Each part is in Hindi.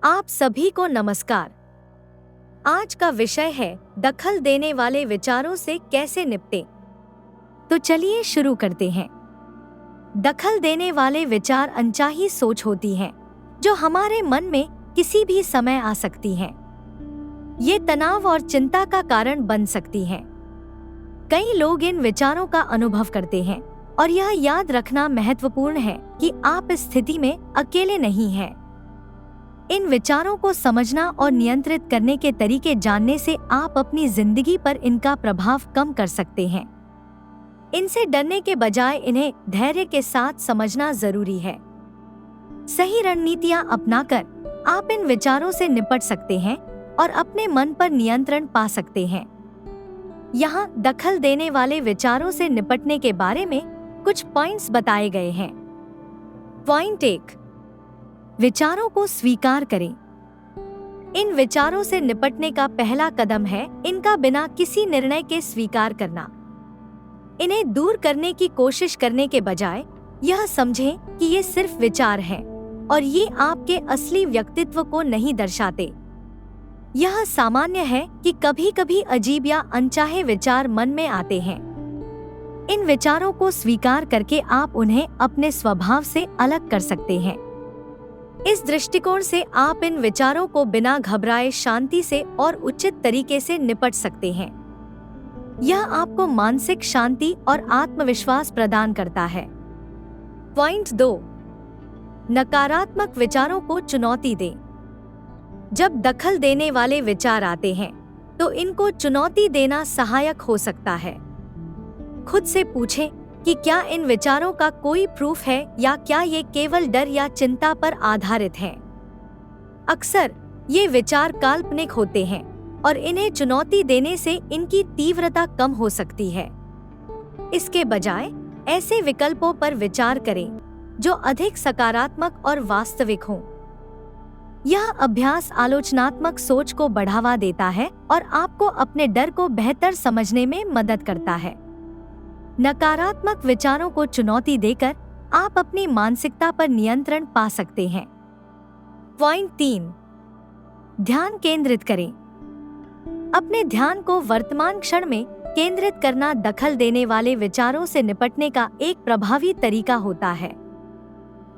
आप सभी को नमस्कार। आज का विषय है दखल देने वाले विचारों से कैसे निपटें। तो चलिए शुरू करते हैं। दखल देने वाले विचार अनचाही सोच होती हैं, जो हमारे मन में किसी भी समय आ सकती हैं। ये तनाव और चिंता का कारण बन सकती हैं। कई लोग इन विचारों का अनुभव करते हैं और यह याद रखना महत्वपूर्ण है कि आप इस स्थिति में अकेले नहीं हैं। इन विचारों को समझना और नियंत्रित करने के तरीके जानने से आप अपनी जिंदगी पर इनका प्रभाव कम कर सकते हैं। इनसे डरने के बजाय इन्हें धैर्य के साथ समझना जरूरी है। सही रणनीतियां अपनाकर आप इन विचारों से निपट सकते हैं और अपने मन पर नियंत्रण पा सकते हैं। यहाँ दखल देने वाले विचारों से निपटने के बारे में कुछ पॉइंट्स बताए गए हैं। पॉइंट 1, विचारों को स्वीकार करें। इन विचारों से निपटने का पहला कदम है इनका बिना किसी निर्णय के स्वीकार करना। इन्हें दूर करने की कोशिश करने के बजाय यह समझें कि ये सिर्फ विचार हैं और ये आपके असली व्यक्तित्व को नहीं दर्शाते। यह सामान्य है कि कभी-कभी अजीब या अनचाहे विचार मन में आते हैं। इन विचारों को स्वीकार करके आप उन्हें अपने स्वभाव से अलग कर सकते हैं। इस दृष्टिकोण से आप इन विचारों को बिना घबराए शांति से और उचित तरीके से निपट सकते हैं। यह आपको मानसिक शांति और आत्मविश्वास प्रदान करता है। पॉइंट 2, नकारात्मक विचारों को चुनौती दें। जब दखल देने वाले विचार आते हैं, तो इनको चुनौती देना सहायक हो सकता है। खुद से पूछें कि क्या इन विचारों का कोई प्रूफ है या क्या ये केवल डर या चिंता पर आधारित हैं। अक्सर ये विचार काल्पनिक होते हैं और इन्हें चुनौती देने से इनकी तीव्रता कम हो सकती है। इसके बजाय ऐसे विकल्पों पर विचार करें जो अधिक सकारात्मक और वास्तविक हों। यह अभ्यास आलोचनात्मक सोच को बढ़ावा देता है और आपको अपने डर को बेहतर समझने में मदद करता है। नकारात्मक विचारों को चुनौती देकर आप अपनी मानसिकता पर नियंत्रण पा सकते हैं। पॉइंट 3, ध्यान केंद्रित करें। अपने ध्यान को वर्तमान क्षण में केंद्रित करना दखल देने वाले विचारों से निपटने का एक प्रभावी तरीका होता है।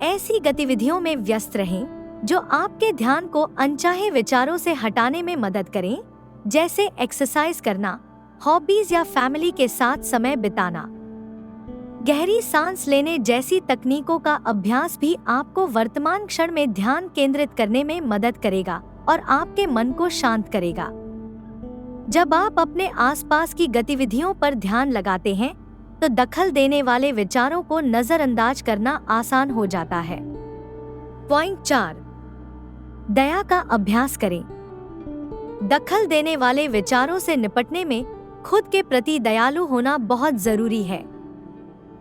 ऐसी गतिविधियों में व्यस्त रहें जो आपके ध्यान को अनचाहे विचारों से हटाने में मदद करें, जैसे एक्सरसाइज करना, हॉबीज या फैमिली के साथ समय बिताना। गहरी सांस लेने जैसी तकनीकों का अभ्यास भी आपको वर्तमान क्षण में ध्यान केंद्रित करने में मदद करेगा और आपके मन को शांत करेगा। जब आप अपने आसपास की गतिविधियों पर ध्यान लगाते हैं, तो दखल देने वाले विचारों को नजरअंदाज करना आसान हो जाता है। पॉइंट 4, दया का अभ्यास करें। दखल देने वाले विचारों से निपटने में खुद के प्रति दयालु होना बहुत जरूरी है।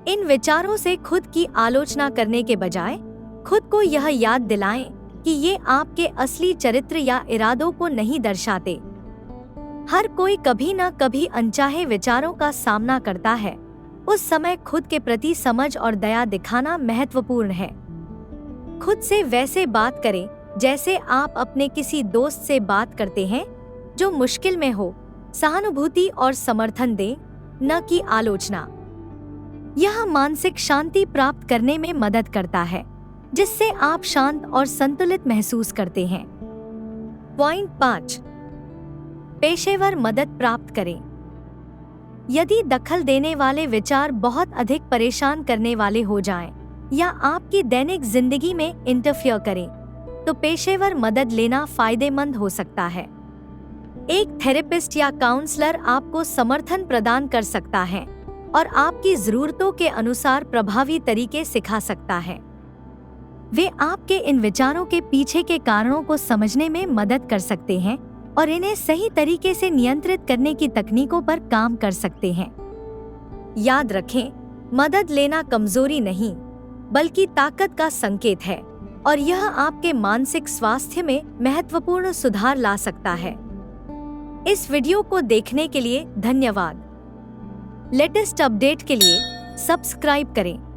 इन विचारों से खुद की आलोचना करने के बजाय खुद को यह याद दिलाएं कि ये आपके असली चरित्र या इरादों को नहीं दर्शाते। हर कोई कभी न कभी अनचाहे विचारों का सामना करता है। उस समय खुद के प्रति समझ और दया दिखाना महत्वपूर्ण है। खुद से वैसे बात करें जैसे आप अपने किसी दोस्त से बात करते हैं जो मुश्किल में हो। सहानुभूति और समर्थन दें, न कि आलोचना। यह मानसिक शांति प्राप्त करने में मदद करता है, जिससे आप शांत और संतुलित महसूस करते हैं। पॉइंट 5, पेशेवर मदद प्राप्त करें। यदि दखल देने वाले विचार बहुत अधिक परेशान करने वाले हो जाएं या आपकी दैनिक जिंदगी में इंटरफियर करें, तो पेशेवर मदद लेना फायदेमंद हो सकता है। एक थेरेपिस्ट या काउंसलर आपको समर्थन प्रदान कर सकता है और आपकी जरूरतों के अनुसार प्रभावी तरीके सिखा सकता है। वे आपके इन विचारों के पीछे के कारणों को समझने में मदद कर सकते हैं और इन्हें सही तरीके से नियंत्रित करने की तकनीकों पर काम कर सकते हैं। याद रखें, मदद लेना कमजोरी नहीं, बल्कि ताकत का संकेत है और यह आपके मानसिक स्वास्थ्य में महत्वपूर्ण सुधार ला सकता है। इस वीडियो को देखने के लिए धन्यवाद। लेटेस्ट अपडेट के लिए सब्सक्राइब करें।